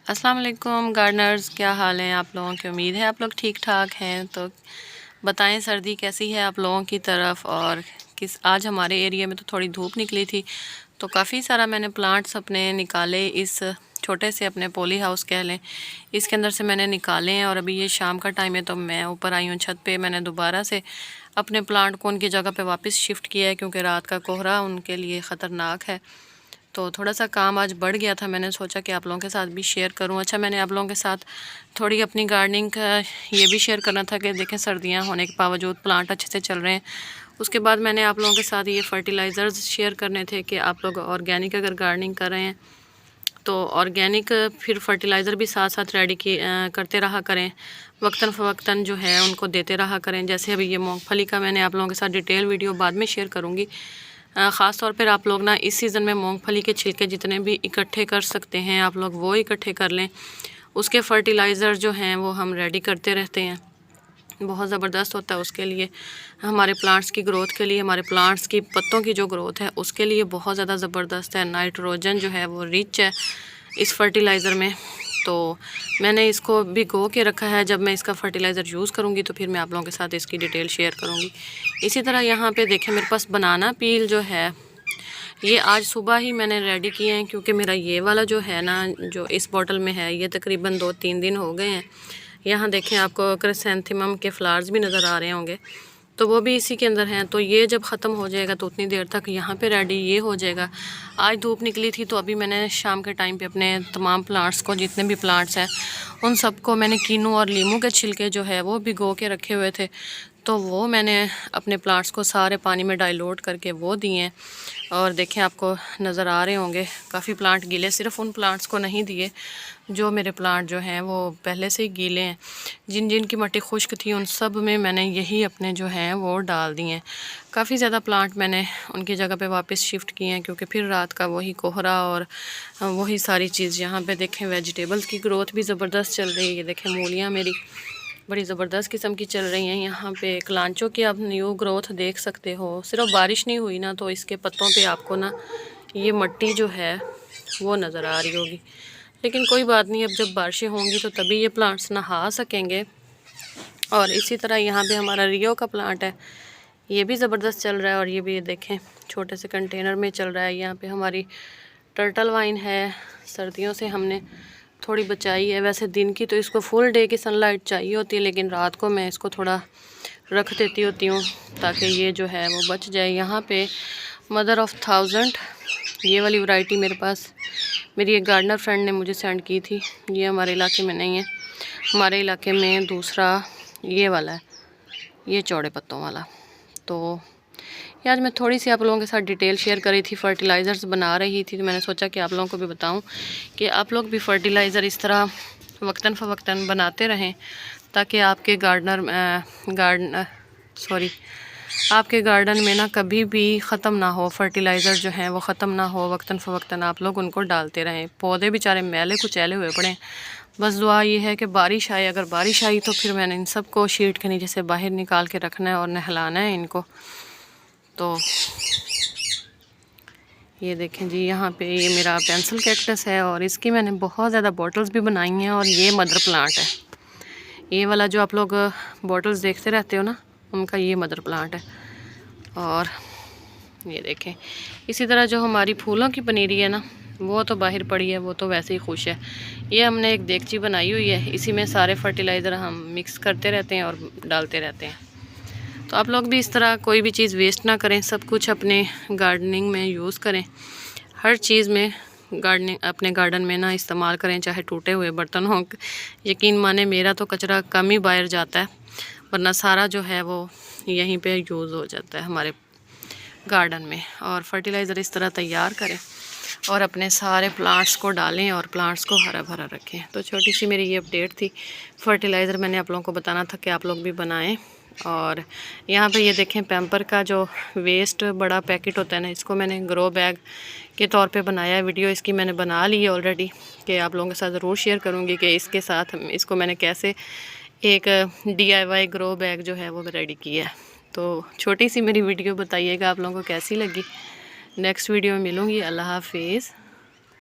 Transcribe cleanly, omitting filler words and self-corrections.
अस्सलाम वालेकुम गार्डनर्स, क्या हाल है आप लोगों की। उम्मीद है आप लोग ठीक ठाक हैं। तो बताएं सर्दी कैसी है आप लोगों की तरफ। और आज हमारे एरिया में तो थोड़ी धूप निकली थी, तो काफ़ी सारा मैंने प्लांट्स अपने निकाले। इस छोटे से अपने पॉली हाउस कह लें, इसके अंदर से मैंने निकाले हैं। और अभी ये शाम का टाइम है, तो मैं ऊपर आई हूँ छत पे। मैंने दोबारा से अपने प्लांट को उनकी जगह पे वापस शिफ्ट किया है, क्योंकि रात का कोहरा उनके लिए ख़तरनाक है। तो थोड़ा सा काम आज बढ़ गया था, मैंने सोचा कि आप लोगों के साथ भी शेयर करूं। अच्छा, मैंने आप लोगों के साथ थोड़ी अपनी गार्डनिंग का ये भी शेयर करना था कि देखें सर्दियां होने के बावजूद प्लांट अच्छे से चल रहे हैं। उसके बाद मैंने आप लोगों के साथ ये फर्टिलाइज़र्स शेयर करने थे कि आप लोग ऑर्गेनिक अगर गार्डनिंग कर रहे हैं तो ऑर्गेनिक फिर फर्टिलाइज़र भी साथ साथ रेडी करते रहा करें, वक्तन फ़वक्तन जो है उनको देते रहा करें। जैसे अभी ये मूंगफली का मैंने आप लोगों के साथ डिटेल वीडियो बाद में शेयर करूँगी। ख़ास तौर पर आप लोग ना इस सीज़न में मूंगफली के छिलके जितने भी इकट्ठे कर सकते हैं आप लोग वो इकट्ठे कर लें। उसके फर्टिलाइज़र जो हैं वो हम रेडी करते रहते हैं, बहुत ज़बरदस्त होता है उसके लिए। हमारे प्लांट्स की ग्रोथ के लिए, हमारे प्लांट्स की पत्तों की जो ग्रोथ है उसके लिए बहुत ज़्यादा ज़बरदस्त है। नाइट्रोजन जो है वो रिच है इस फर्टिलाइज़र में। तो मैंने इसको भिगो के रखा है, जब मैं इसका फर्टिलाइज़र यूज़ करूँगी तो फिर मैं आप लोगों के साथ इसकी डिटेल शेयर करूँगी। इसी तरह यहाँ पे देखें मेरे पास बनाना पील जो है ये आज सुबह ही मैंने रेडी किए हैं, क्योंकि मेरा ये वाला जो है ना जो इस बॉटल में है ये तकरीबन 2-3 दिन हो गए हैं। यहाँ देखें आपको क्रिसैंथेमम के फ्लावर्स भी नज़र आ रहे होंगे, तो वो भी इसी के अंदर हैं। तो ये जब ख़त्म हो जाएगा तो उतनी देर तक यहाँ पे रेडी ये हो जाएगा। आज धूप निकली थी तो अभी मैंने शाम के टाइम पे अपने तमाम प्लांट्स को, जितने भी प्लांट्स हैं उन सबको मैंने कीनू और लीमू के छिलके जो है वो भिगो के रखे हुए थे, तो वो मैंने अपने प्लांट्स को सारे पानी में डाइल्यूट करके वो दिए हैं। और देखें आपको नज़र आ रहे होंगे काफ़ी प्लांट गीले, सिर्फ उन प्लांट्स को नहीं दिए जो मेरे प्लांट जो हैं वो पहले से ही गीले हैं। जिन जिन की मिट्टी खुश्क थी उन सब में मैंने यही अपने जो हैं वो डाल दिए हैं। काफ़ी ज़्यादा प्लांट मैंने उनकी जगह पे वापस शिफ्ट किए हैं, क्योंकि फिर रात का वही कोहरा और वही सारी चीज़। यहाँ पे देखें वेजिटेबल्स की ग्रोथ भी ज़बरदस्त चल रही है। ये देखें मूलियाँ मेरी बड़ी ज़बरदस्त किस्म की चल रही हैं। यहाँ पे कलांचों की आप न्यू ग्रोथ देख सकते हो। सिर्फ बारिश नहीं हुई ना तो इसके पत्तों पे आपको ना ये मिट्टी जो है वो नज़र आ रही होगी, लेकिन कोई बात नहीं, अब जब बारिशें होंगी तो तभी ये प्लांट्स नहा सकेंगे। और इसी तरह यहाँ पे हमारा रियो का प्लांट है, ये भी ज़बरदस्त चल रहा है। और ये भी देखें छोटे से कंटेनर में चल रहा है। यहाँ पे हमारी टर्टल वाइन है, सर्दियों से हमने थोड़ी बचाई है। वैसे दिन की तो इसको फुल डे की सनलाइट चाहिए होती है, लेकिन रात को मैं इसको थोड़ा रख देती होती हूँ ताकि ये जो है वो बच जाए। यहाँ पे मदर ऑफ 1000 ये वाली वैरायटी मेरे पास मेरी एक गार्डनर फ्रेंड ने मुझे सेंड की थी। ये हमारे इलाके में नहीं है, हमारे इलाके में दूसरा ये वाला है, ये चौड़े पत्तों वाला। तो ये आज मैं थोड़ी सी आप लोगों के साथ डिटेल शेयर करी थी, फर्टिलाइज़र्स बना रही थी, तो मैंने सोचा कि आप लोगों को भी बताऊं कि आप लोग भी फर्टिलाइज़र इस तरह वक्तन फ़वक्तन बनाते रहें, ताकि आपके आपके गार्डन में ना कभी भी ख़त्म ना हो, फर्टिलाइज़र जो हैं वो ख़त्म ना हो, वक्तन फ़वक्तन आप लोग उनको डालते रहें। पौधे बेचारे मैले कुचैले हुए पड़े, बस दुआ ये है कि बारिश आए। अगर बारिश आई तो फिर मैंने इन सबको शीट के नीचे से बाहर निकाल के रखना है और नहलाना है इनको। तो ये देखें जी, यहाँ पे ये मेरा पेंसिल कैक्टस है और इसकी मैंने बहुत ज़्यादा बॉटल्स भी बनाई हैं। और ये मदर प्लांट है, ये वाला जो आप लोग बॉटल्स देखते रहते हो ना, उनका ये मदर प्लांट है। और ये देखें इसी तरह जो हमारी फूलों की पनीरी है ना, वो तो बाहर पड़ी है, वो तो वैसे ही खुश है। ये हमने एक देगची बनाई हुई है, इसी में सारे फर्टिलाइज़र हम मिक्स करते रहते हैं और डालते रहते हैं। तो आप लोग भी इस तरह कोई भी चीज़ वेस्ट ना करें, सब कुछ अपने गार्डनिंग में यूज़ करें। हर चीज़ में गार्डनिंग अपने गार्डन में ना इस्तेमाल करें, चाहे टूटे हुए बर्तन हों। यकीन माने मेरा तो कचरा कम ही बाहर जाता है, वरना सारा जो है वो यहीं पे यूज़ हो जाता है हमारे गार्डन में। और फर्टिलाइज़र इस तरह तैयार करें और अपने सारे प्लांट्स को डालें और प्लांट्स को हरा भरा रखें। तो छोटी सी मेरी ये अपडेट थी, फर्टिलाइज़र मैंने आप लोगों को बताना था कि आप लोग भी बनाएं। और यहाँ पे ये देखें पैम्पर का जो वेस्ट बड़ा पैकेट होता है ना, इसको मैंने ग्रो बैग के तौर पे बनाया है। वीडियो इसकी मैंने बना ली है ऑलरेडी, कि आप लोगों के साथ ज़रूर शेयर करूँगी कि इसके साथ इसको मैंने कैसे एक DIY ग्रो बैग जो है वो रेडी किया है। तो छोटी सी मेरी वीडियो बताइएगा आप लोगों को कैसी लगी। नेक्स्ट वीडियो में मिलूँगी। अल्लाह हाफिज़।